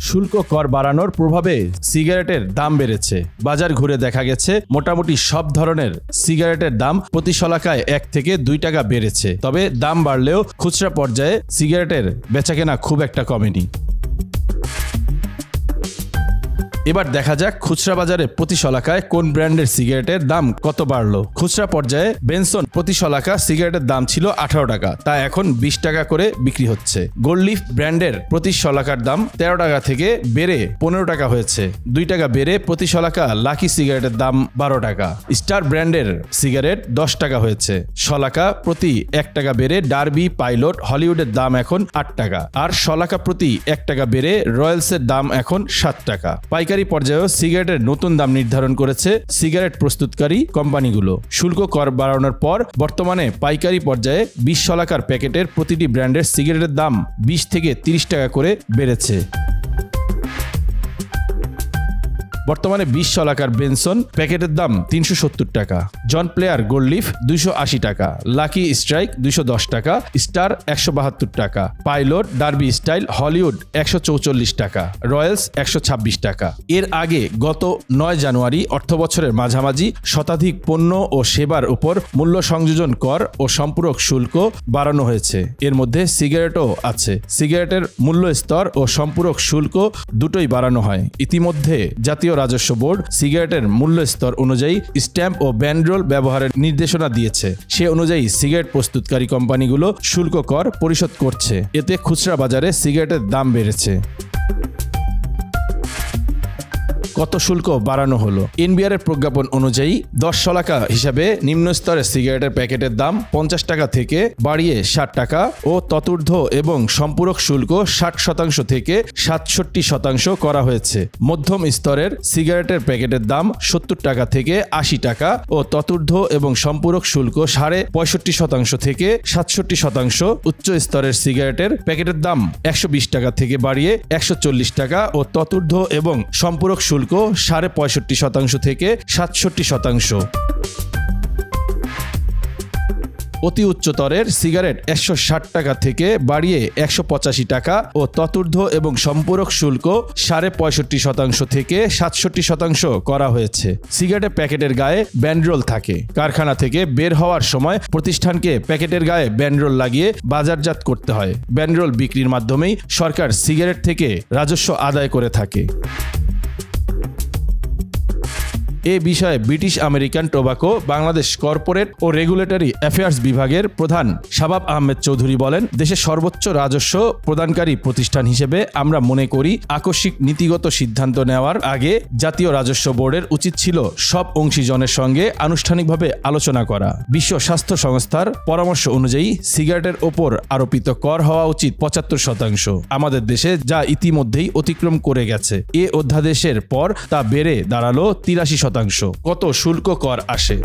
শুল্ক কর বাড়ানোর প্রভাবে সিগারেটের দাম বেড়েছে। বাজার ঘুরে দেখা গেছে মোটামুটি সব ধরনের সিগারেটের দাম প্রতি শলাকায় 1 থেকে 2 টাকা বেড়েছে। তবে দাম বাড়লেও খুচরা পর্যায়ে সিগারেটের বেচাকেনা খুব একটা কমেনি। এবার দেখা যাক খুচরা বাজারে প্রতি শলাকায় কোন ব্র্যান্ডের সিগারেটের দাম কত বাড়লো। খুচরা পর্যায়ে বেনসন প্রতি শলাকা সিগারেটের দাম ছিল 18 টাকা, তা এখন 20 টাকা করে বিক্রি হচ্ছে। গোল্ড লিফ ব্র্যান্ডের প্রতি শলাকার দাম 13 টাকা থেকে বেড়ে 15 টাকা হয়েছে। 2 টাকা বেড়ে প্রতি শলাকা লাকি সিগারেটের দাম 12 টাকা। স্টার ব্র্যান্ডের সিগারেট 10 টাকা হয়েছে। শলাকা প্রতি 1 টাকা বেড়ে ডার্বি, পাইলট, হলিউডের দাম এখন 8 টাকা। আর শলাকা প্রতি 1 টাকা বেড়ে রয়্যালসের দাম এখন 7 টাকা। পাইকারি পর্যায়েও সিগারেটের নতুন দাম নির্ধারণ করেছে সিগারেট প্রস্তুতকারী কোম্পানিগুলো। শুল্ক কর বাড়ানোর পর বর্তমানে পাইকারি পর্যায়ে 20 শলাকার প্যাকেটের প্রতিটি ব্র্যান্ডের সিগারেটের দাম 20 থেকে 30 টাকা করে বেড়েছে। বর্তমানে 20 শলাকার বেনসন প্যাকেটের দাম 370 টাকা, জন প্লেয়ার গোল্ড লিফ 280 টাকা, লাকি স্ট্রাইক 210 টাকা, স্টার 172 টাকা, পাইলট, ডার্বি স্টাইল, হলিউড 144 টাকা, রয়্যালস 126 টাকা। এর আগে গত 9 জানুয়ারি অর্থবছরের মাঝামাঝি শতাধিক পণ্য ও সেবার উপর মূল্য সংযোজন কর ও সম্পূরক শুল্ক বাড়ানো হয়েছে। এর মধ্যে সিগারেটও আছে। সিগারেটের মূল্য স্তর ও সম্পূরক শুল্ক দুটোই বাড়ানো হয়। ইতিমধ্যে জাতীয় রাজস্ব বোর্ড সিগারেটের মূল্য স্তর অনুযায়ী স্ট্যাম্প ও ব্যান্ডরোল ব্যবহারের নির্দেশনা দিয়েছে। সে অনুযায়ী সিগারেট প্রস্তুতকারী কোম্পানিগুলো শুল্ক কর পরিশোধ করছে। এতে খুচরা বাজারে সিগারেটের দাম বেড়েছে। কত শুল্ক বাড়ানো হলো? এনবিআর এর প্রজ্ঞাপন অনুযায়ী 10 শলাকা হিসাবে নিম্ন স্তরের সিগারেটের প্যাকেটের দাম 50 টাকা থেকে বাড়িয়ে 60 টাকা ও ততূর্ধ্ব এবং সম্পূরক শুল্ক 60% থেকে 67% করা হয়েছে। মধ্যম স্তরের সিগারেটের প্যাকেটের দাম 70 টাকা থেকে 80 টাকা ও ততূর্ধ্ব এবং সম্পূরক শুল্ক 65% থেকে 67%। উচ্চ স্তরের সিগারেটের প্যাকেটের দাম 120 টাকা থেকে বাড়িয়ে 140 টাকা ও ততূর্ধ্ব এবং সম্পূরক শুল্ক 65.5% থেকে 67%। অতি উচ্চতরের সিগারেট 160 টাকা থেকে বাড়িয়ে 185 টাকা ও ততূর্ধ্ব এবং সম্পূরক শুল্ক 65.5% থেকে 67% করা হয়েছে। সিগারেটের প্যাকেটের গায়ে ব্যান্ডরোল থাকে। কারখানা থেকে বের হওয়ার সময় প্রতিষ্ঠানকে প্যাকেটের গায়ে ব্যান্ডরোল লাগিয়ে বাজারজাত করতে হয়। ব্যান্ডরোল বিক্রির মাধ্যমেই সরকার সিগারেট থেকে রাজস্ব আদায় করে থাকে। এ বিষয়ে British American Tobacco Bangladesh corporate ও রেগুলেটরি অ্যাফেয়ার্স বিভাগের প্রধান শাবাব আহমেদ চৌধুরী বলেন, দেশের সর্বোচ্চ রাজস্ব প্রদানকারী প্রতিষ্ঠান হিসেবে আমরা মনে করি আকস্মিক নীতিগত সিদ্ধান্ত নেওয়ার আগে জাতীয় রাজস্ব বোর্ডের উচিত ছিল সব অংশীজনের সঙ্গে আনুষ্ঠানিকভাবে আলোচনা করা। বিশ্ব স্বাস্থ্য সংস্থার পরামর্শ অনুযায়ী সিগারেটের ওপর আরোপিত কর হওয়া উচিত 75%। আমাদের দেশে যা ইতিমধ্যেই অতিক্রম করে গেছে। এ অধ্যাদেশের পর তা বেড়ে দাঁড়ালো 83%। কত শুল্ক কর আসে?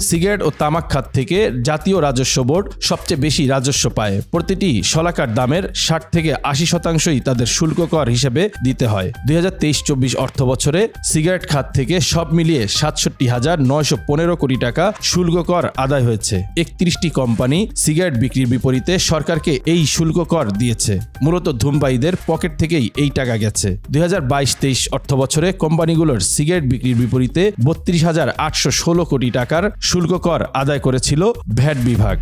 সিগারেট ও তামাক খাত থেকে জাতীয় রাজস্ব বোর্ড সবচেয়ে বেশি রাজস্ব পায়। প্রতিটি শলাকার দামের 60 থেকে 80%ই তাদের শুল্ক কর হিসেবে দিতে হয়। 2023-24 অর্থ বছরে সিগারেট খাত থেকে সব মিলিয়ে 67,915 কোটি টাকা শুল্ক কর আদায় হয়েছে। 31টি কোম্পানি সিগারেট বিক্রির বিপরীতে সরকারকে এই শুল্ক কর দিয়েছে। মূলত ধূমপায়ীদের পকেট থেকেই এই টাকা গেছে। 2022-23 অর্থ বছরে কোম্পানিগুলোর সিগারেট বিক্রির বিপরীতে 32,816 কোটি টাকার শুল্ক কর আদায় করেছিল ভ্যাট বিভাগ।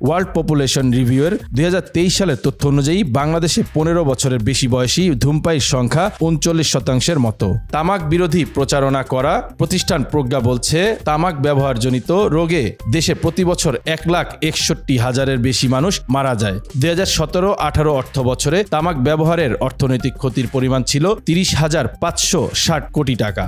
ওয়ার্ল্ড পপুলেশন রিভিউয়ের 2023 সালের তথ্য অনুযায়ী বাংলাদেশে 15 বছরের বেশি বয়সী ধূমপায়ীর সংখ্যা 39% মতো। তামাক বিরোধী প্রচারণা করা প্রতিষ্ঠান প্রজ্ঞা বলছে, তামাক ব্যবহারজনিত রোগে দেশে প্রতি বছর 1,61,000-এর বেশি মানুষ মারা যায়। 2017-18 অর্থ বছরে তামাক ব্যবহারের অর্থনৈতিক ক্ষতির পরিমাণ ছিল 30,560 কোটি টাকা।